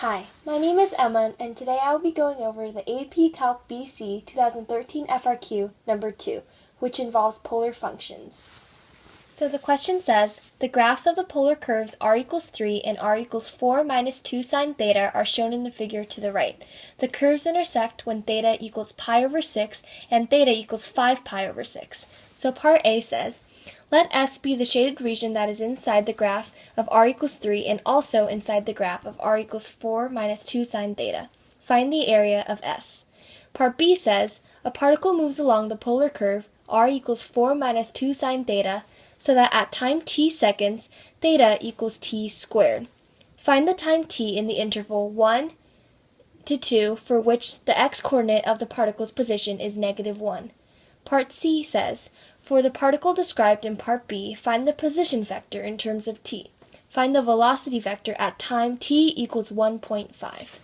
Hi, my name is Emma, and today I will be going over the AP Calc BC 2013 FRQ number 2, which involves polar functions. So the question says, the graphs of the polar curves r equals 3 and r equals 4 minus 2 sine theta are shown in the figure to the right. The curves intersect when theta equals pi over 6 and theta equals 5 pi over 6. So part A says, let S be the shaded region that is inside the graph of r equals 3 and also inside the graph of r equals 4 minus 2 sine theta. Find the area of S. Part B says, a particle moves along the polar curve r equals 4 minus 2 sine theta so that at time t seconds, theta equals t squared. Find the time t in the interval 1 to 2 for which the x-coordinate of the particle's position is -1. Part C says, for the particle described in Part B, find the position vector in terms of t. Find the velocity vector at time t equals 1.5.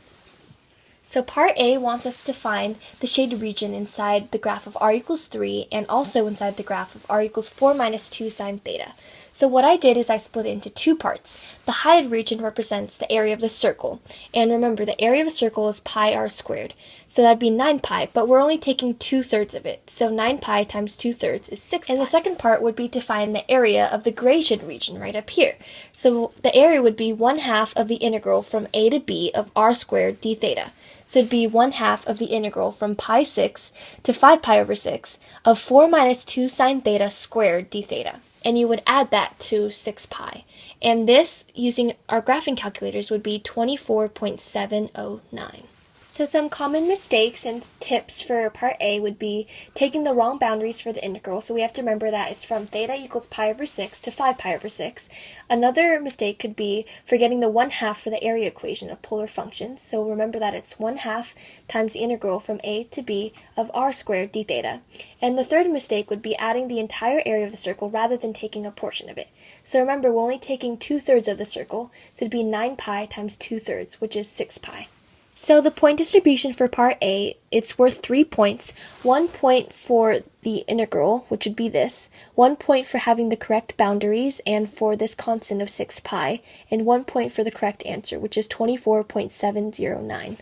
So Part A wants us to find the shaded region inside the graph of r equals 3 and also inside the graph of r equals 4 minus 2 sine theta. So what I did is I split it into two parts. The highlighted region represents the area of the circle. And remember, the area of a circle is pi r squared. So that'd be 9 pi, but we're only taking 2/3 of it. So 9 pi times 2/3 is 6 pi. And the second part would be to find the area of the gray shaded region right up here. So the area would be 1/2 of the integral from a to b of r squared d theta. So it'd be 1/2 of the integral from pi 6 to 5 pi over 6 of 4 minus 2 sine theta squared d theta. And you would add that to 6 pi. And this, using our graphing calculators, would be 24.709. So some common mistakes and tips for Part A would be taking the wrong boundaries for the integral. So we have to remember that it's from theta equals pi over 6 to 5 pi over 6. Another mistake could be forgetting the 1/2 for the area equation of polar functions. So remember that it's 1/2 times the integral from a to b of r squared d theta. And the third mistake would be adding the entire area of the circle rather than taking a portion of it. So remember, we're only taking 2/3 of the circle, so it'd be 9 pi times 2/3, which is 6 pi. So the point distribution for Part A, it's worth 3 points. 1 point for the integral, which would be this, 1 point for having the correct boundaries and for this constant of 6 pi, and 1 point for the correct answer, which is 24.709.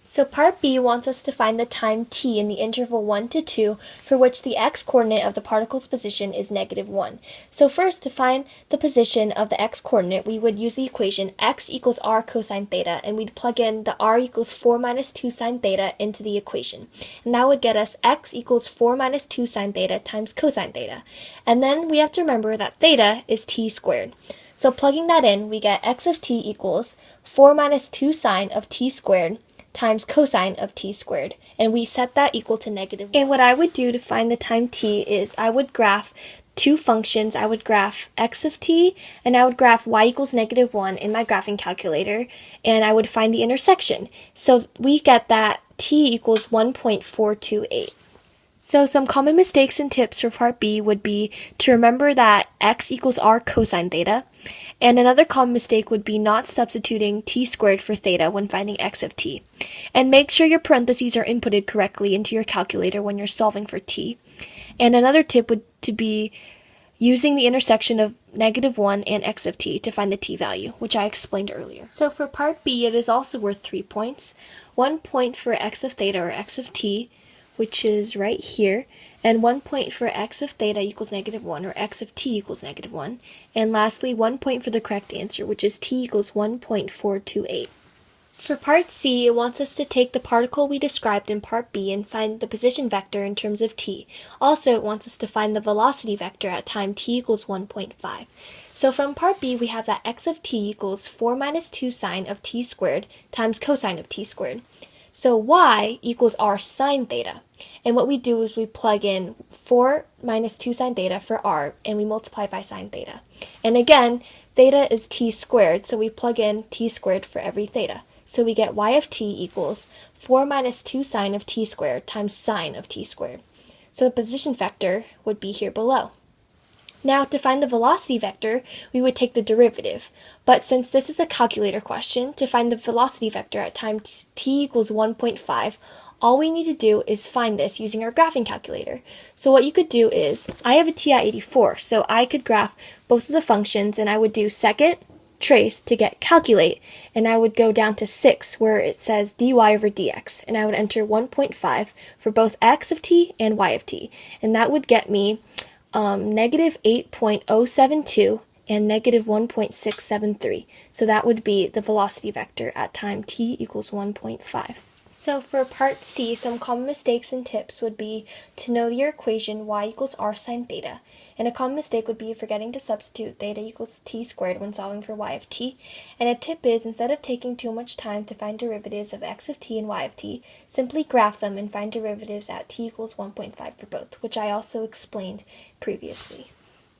So Part B wants us to find the time t in the interval 1 to 2 for which the x-coordinate of the particle's position is -1. So first, to find the position of the x-coordinate, we would use the equation x equals r cosine theta, and we'd plug in the r equals 4 minus 2 sine theta into the equation. And that would get us x equals 4 minus 2 sine theta times cosine theta. And then we have to remember that theta is t squared. So plugging that in, we get x of t equals 4 minus 2 sine of t squared times cosine of t squared, and we set that equal to -1. And what I would do to find the time t is I would graph two functions. I would graph x of t, and I would graph y equals -1 in my graphing calculator, and I would find the intersection. So we get that t equals 1.428. So some common mistakes and tips for Part B would be to remember that x equals r cosine theta, and another common mistake would be not substituting t squared for theta when finding x of t. And make sure your parentheses are inputted correctly into your calculator when you're solving for t. And another tip would to be using the intersection of -1 and x of t to find the t value, which I explained earlier. So for Part B, it is also worth 3 points. 1 point for x of theta or x of t, which is right here, and 1 point for x of theta equals -1 or x of t equals -1, and lastly 1 point for the correct answer, which is t equals 1.428. For Part C, it wants us to take the particle we described in Part B and find the position vector in terms of t. Also, it wants us to find the velocity vector at time t equals 1.5. So from Part B, we have that x of t equals 4 minus 2 sine of t squared times cosine of t squared. So y equals r sine theta. And what we do is we plug in 4 minus 2 sine theta for r, and we multiply by sine theta. And again, theta is t squared, so we plug in t squared for every theta. So we get y of t equals 4 minus 2 sine of t squared times sine of t squared. So the position vector would be here below. Now, to find the velocity vector, we would take the derivative. But since this is a calculator question, to find the velocity vector at time t equals 1.5, all we need to do is find this using our graphing calculator. So what you could do is, I have a TI-84, so I could graph both of the functions, and I would do second trace to get calculate, and I would go down to 6 where it says dy over dx, and I would enter 1.5 for both x of t and y of t, and that would get me negative 8.072 and negative 1.673. So that would be the velocity vector at time t equals 1.5. So for part C, some common mistakes and tips would be to know your equation y equals r sine theta. And a common mistake would be forgetting to substitute theta equals t squared when solving for y of t. And a tip is, instead of taking too much time to find derivatives of x of t and y of t, simply graph them and find derivatives at t equals 1.5 for both, which I also explained previously.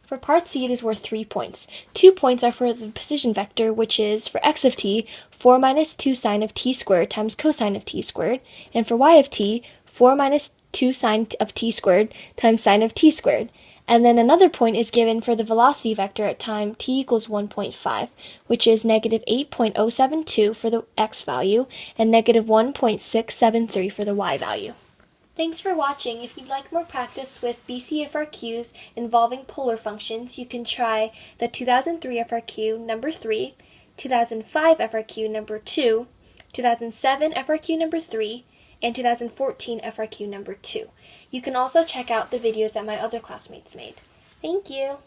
For part C, it is worth 3 points. 2 points are for the position vector, which is, for x of t, 4 minus 2 sine of t squared times cosine of t squared, and for y of t, 4 minus 2 sine of t squared times sine of t squared. And then another point is given for the velocity vector at time t equals 1.5, which is negative 8.072 for the x value and negative 1.673 for the y value. Thanks for watching. If you'd like more practice with BC FRQs involving polar functions, you can try the 2003 FRQ number 3, 2005 FRQ number 2, 2007 FRQ number 3, and 2014 FRQ number 2. You can also check out the videos that my other classmates made. Thank you!